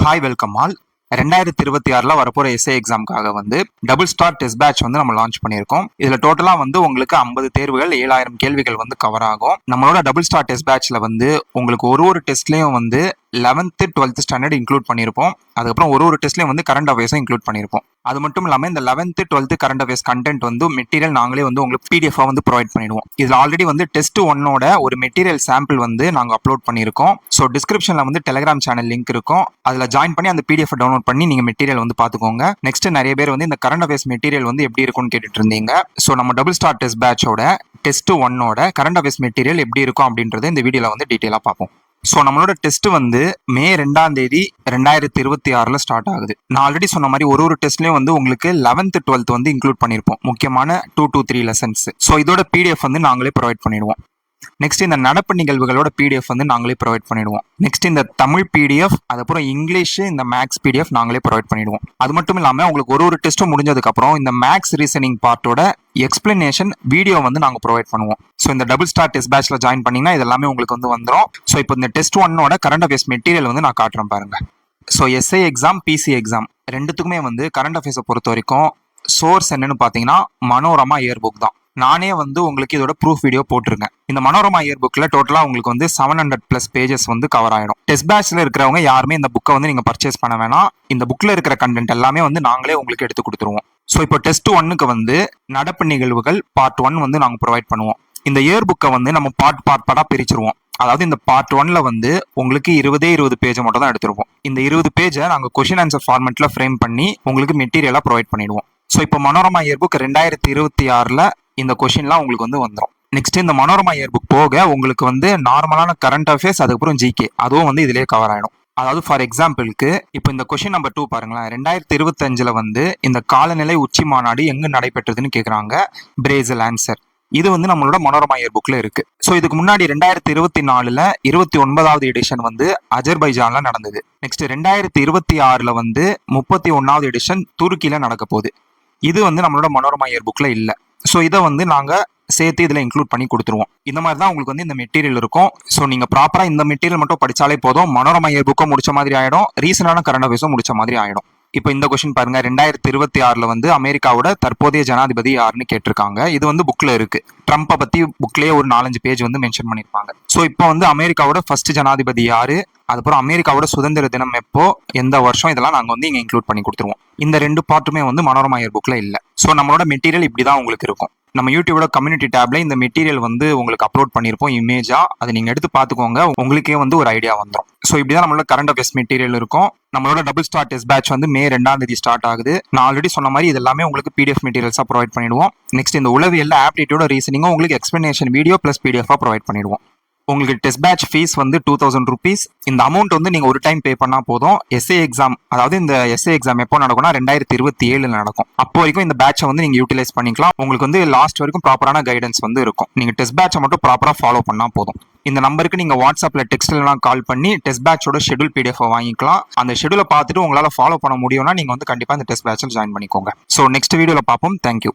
Hi welcome all. 2026 வரப்போற SA எக்ஸாமுக்காக double star test batch நம்ம லான்ச் பண்ணியிருக்கோம். இதுல டோட்டலா உங்களுக்கு 50 தேர்வுகள் 7000 கேள்விகள் கவர் ஆகும். நம்மளோட டபுள் ஸ்டார் டெஸ்ட் பேட்ச்ல உங்களுக்கு ஒரு டெஸ்ட்லயும் 11th 12th ஸ்டாண்டர்ட் இன்க்ளூட் பண்ணியிருப்போம். அதுக்கப்புறம் ஒரு டெஸ்ட்லயும் கரண்ட் அஃபேர்ஸும் இன்க்ளூட் பண்ணியிருப்போம். அது மட்டும் இல்லாமல் இந்த 11th 12th current affairs content material நாங்களே உங்களுக்கு பிடிஎஃப் ப்ரொவைட் பண்ணிடுவோம். இதுல ஆல்ரெடி டெஸ்ட் 1ஓட ஒரு மெட்டீரியல் சாம்பிள் நாங்கள் அப்லோட் பண்ணியிருக்கோம். ஸோ டிஸ்கிரிப்ஷன்ல டெலிகிராம் சேனல் லிங்க் இருக்கும். அதில் ஜாயின் பண்ணி அந்த பிடிஎஃப் டவுன்லோட் பண்ணி நீங்க மெட்டீரியல் பார்த்துக்கோங்க. நெக்ஸ்ட் நிறைய பேர் இந்த கரண்ட் அஃபேர்ஸ் மெட்டீரியல் எப்படி இருக்கும்னு கேட்டுட்டு இருந்தீங்க. ஸோ நம்ம டபுள் ஸ்டார் டெஸ்ட் பேட்சோட டெஸ்ட் 1ஓட கரண்ட் அஃபேர்ஸ் மெட்டீரியல் எப்படி இருக்கும் அப்படின்றத இந்த வீடியோல டீட்டெயிலாக பார்ப்போம். ஸோ நம்மளோட டெஸ்ட் மே 2ஆம் தேதி 2026 ஸ்டார்ட் ஆகுது. நான் ஆல்ரெடி சொன்ன மாதிரி ஒரு டெஸ்ட்லயும் உங்களுக்கு 11th 12th இன்க்ளூட் பண்ணியிருப்போம். முக்கியமான 2 to 3 லெசன்ஸ். ஸோ இதோட பிடிஎஃப் நாங்களே ப்ரொவைட் பண்ணிடுவோம். நெக்ஸ்ட் இந்த நடப்பு நிகழ்வுகளோட பிடிஎஃப் நாங்களே ப்ரொவைட் பண்ணிடுவோம். நெக்ஸ்ட் இந்த தமிழ் பிடிஎஃப், அதுக்கப்புறம் இங்கிலீஷ், இந்த மேக்ஸ் பிடிஎஃப் நாங்களே ப்ரொவைட் பண்ணிடுவோம். அது மட்டும் இல்லாமல் உங்களுக்கு ஒரு டெஸ்ட்டும் முடிஞ்சதுக்கு அப்புறம் இந்த மேக்ஸ் ரீசனிங் பார்ட்டோட எக்ஸ்பிளனேஷன் வீடியோ நாங்கள் ப்ரொவைட் பண்ணுவோம். ஸோ இந்த டபுள் ஸ்டார் டெஸ்ட் பேட்ச்ல ஜாயின் பண்ணீங்கன்னா இது எல்லாமே உங்களுக்கு வந்துடும். ஸோ இப்போ இந்த டெஸ்ட் 1ஓட கரண்ட் அஃபேர்ஸ் மெட்டீரியல் நான் காட்டுறேன் பாருங்க. So SI exam, PC exam ரெண்டுத்துக்குமே கரண்ட் அஃபேர்ஸை பொறுத்த வரைக்கும் சோர்ஸ் என்னன்னு பார்த்தீங்கன்னா மனோரமா இயர் புக் தான். நானே உங்களுக்கு இதோட ப்ரூஃப் வீடியோ போட்டிருக்கேன். இந்த மனோரமா இயர் புக்ல டோட்டலா உங்களுக்கு 700+ பேஜஸ் கவர் ஆயிடும். டெஸ்ட் பேட்ச்ல இருக்கிறவங்க யாருமே இந்த புக்கை நீங்க பர்ச்சேஸ் பண்ண வேணாம். இந்த புக்ல இருக்கிற கண்டென்ட் எல்லாமே நாங்களே உங்களுக்கு எடுத்து கொடுத்துருவோம். ஸோ இப்போ டெஸ்ட் 1க்கு நடப்பு நிகழ்வுகள் பார்ட் 1 நாங்க ப்ரொவைட் பண்ணுவோம். இந்த இயர் புக்கை நம்ம பார்ட்டா பிரிச்சிருவோம். அதாவது இந்த பார்ட் 1ல உங்களுக்கு 20 பேஜ் மட்டும் தான் எடுத்திருப்போம். இந்த 20 பேஜை நாங்க கொஸ்டின் ஆன்சர் ஃபார்மெட்ல ஃப்ரேம் பண்ணி உங்களுக்கு மெட்டீரியலா ப்ரொவைட் பண்ணிடுவோம். ஸோ இப்போ மனோரமா இயர் புக் 2026 இந்த கொஸ்டின்லாம் உங்களுக்கு வந்துடும். நெக்ஸ்ட் இந்த மனோரமா இயர் புக் போக உங்களுக்கு நார்மலான கரண்ட் அஃபேர்ஸ், அதுக்கப்புறம் ஜிகே அதுவும் இதுலயே கவர் ஆயிடும். அதாவது ஃபார் எக்ஸாம்பிளுக்கு இப்போ இந்த கொஸ்டின் நம்பர் 2 பாருங்களேன். 2025 இந்த காலநிலை உச்சி மாநாடு எங்கு நடைபெற்றதுன்னு கேட்குறாங்க. Brazil answer. இது நம்மளோட மனோரமா இயர் புக்ல இருக்கு. ஸோ இதுக்கு முன்னாடி 2024 29வது எடிஷன் அஜர்பைஜான்ல நடந்தது. நெக்ஸ்ட் 2026 31வது எடிஷன் துருக்கியில நடக்க போகுது. இது நம்மளோட மனோரமா இயர் புக்ல இல்லை. ஸோ இதை நாங்க சேர்த்து இதில் இன்க்ளூட் பண்ணி கொடுத்துருவோம். இந்த மாதிரி தான் உங்களுக்கு இந்த மெட்டீரியல் இருக்கும். ஸோ நீங்கள் ப்ராப்பராக இந்த மெட்டீரியல் மட்டும் படித்தாலே போதும். மனோரமா இயர் புக்கும் முடிச்ச மாதிரி ஆகிடும், ரீசனான கரண்ட் அஃபேர்ஸும் முடிச்ச மாதிரி ஆகிடும். இப்போ இந்த கொஸ்டின் பாருங்க. 2026 அமெரிக்காவோட தற்போதைய ஜனாதிபதி யாருன்னு கேட்டிருக்காங்க. இது புக்ல இருக்கு. ட்ரம்ப்பை பத்தி புக்லேயே ஒரு 4-5 பேஜ் மென்ஷன் பண்ணியிருப்பாங்க. ஸோ இப்போ அமெரிக்காவோட ஃபர்ஸ்ட் ஜனாதிபதி யாரு, அதுக்கப்புறம் அமெரிக்காவோட சுதந்திர தினம் எப்போ, எந்த வருஷம், இதெல்லாம் நாங்கள் இங்கே இன்க்ளூட் பண்ணி கொடுத்துருவோம். இந்த 2 பார்ட்டுமே மனோரமா இயர் புக்ல இல்லை. ஸோ நம்மளோட மெட்டீரியல் இப்படி தான் உங்களுக்கு இருக்கும். நம்ம யூடியூபோட கம்யூனிட்டி டேப்ல இந்த மெட்டீரியல் உங்களுக்கு அப்லோட் பண்ணியிருப்போம் இமேஜா. அதை நீங்க எடுத்து பார்த்துக்கோங்க, உங்களுக்கே ஒரு ஐடியா வந்துடும். ஸோ இப்படிதான் நம்மளோட கரண்ட் அஃபேர்ஸ் மெட்டீரியல் இருக்கும். நம்மளோட டபுள் ஸ்டார் டெஸ்ட் பேட்ச் மே 2ஆம் தேதி ஸ்டார்ட் ஆகுது. நான் ஆல்ரெடி சொன்ன மாதிரி இது எல்லாமே உங்களுக்கு பிடிஎஃப் மெட்டீரியல்ஸா ப்ரொவைட் பண்ணிடுவோம். நெக்ஸ்ட் இந்த உளவியல்ல ஆப்டிடியூட் ரீசனிங்கும் உங்களுக்கு explanation video plus PDF provide பண்ணிடுவோம். உங்களுக்கு டெஸ்ட் பேட்ச் ஃபீஸ் 2000 rupees. இந்த அமௌண்ட் நீங்க ஒரு டைம் பே பண்ணா போதும். எஸ்ஏ எக்ஸாம், அதாவது இந்த எஸ்ஏ எக்ஸாம் எப்போ நடக்கும்னா 2027 நடக்கும். அப்போ வரைக்கும் இந்த பேட்சை நீங்க யூட்டிலைஸ் பண்ணிக்கலாம். உங்களுக்கு லாஸ்ட் வரைக்கும் ப்ராப்பரான கைடன்ஸ் இருக்கும். நீங்க டெஸ்ட் பேட்சை மட்டும் ப்ராப்பரா ஃபாலோ பண்ணா போதும். இந்த நம்பருக்கு நீங்க வாட்ஸ்அப்ல டெக்ஸ்ட்லாம் கால் பண்ணி டெஸ்ட் பேட்சோட ஷெட்யூல் பிடிஎஃப் வாங்கிக்கலாம். அந்த ஷெட்யூலை பார்த்துட்டு உங்களால ஃபாலோ பண்ண முடியும்னா நீங்க கண்டிப்பா இந்த டெஸ்ட் பேட்சில் ஜாயின் பண்ணிக்கோங்க. ஸோ நெக்ஸ்ட் வீடியோல பார்ப்போம். தேங்க்யூ.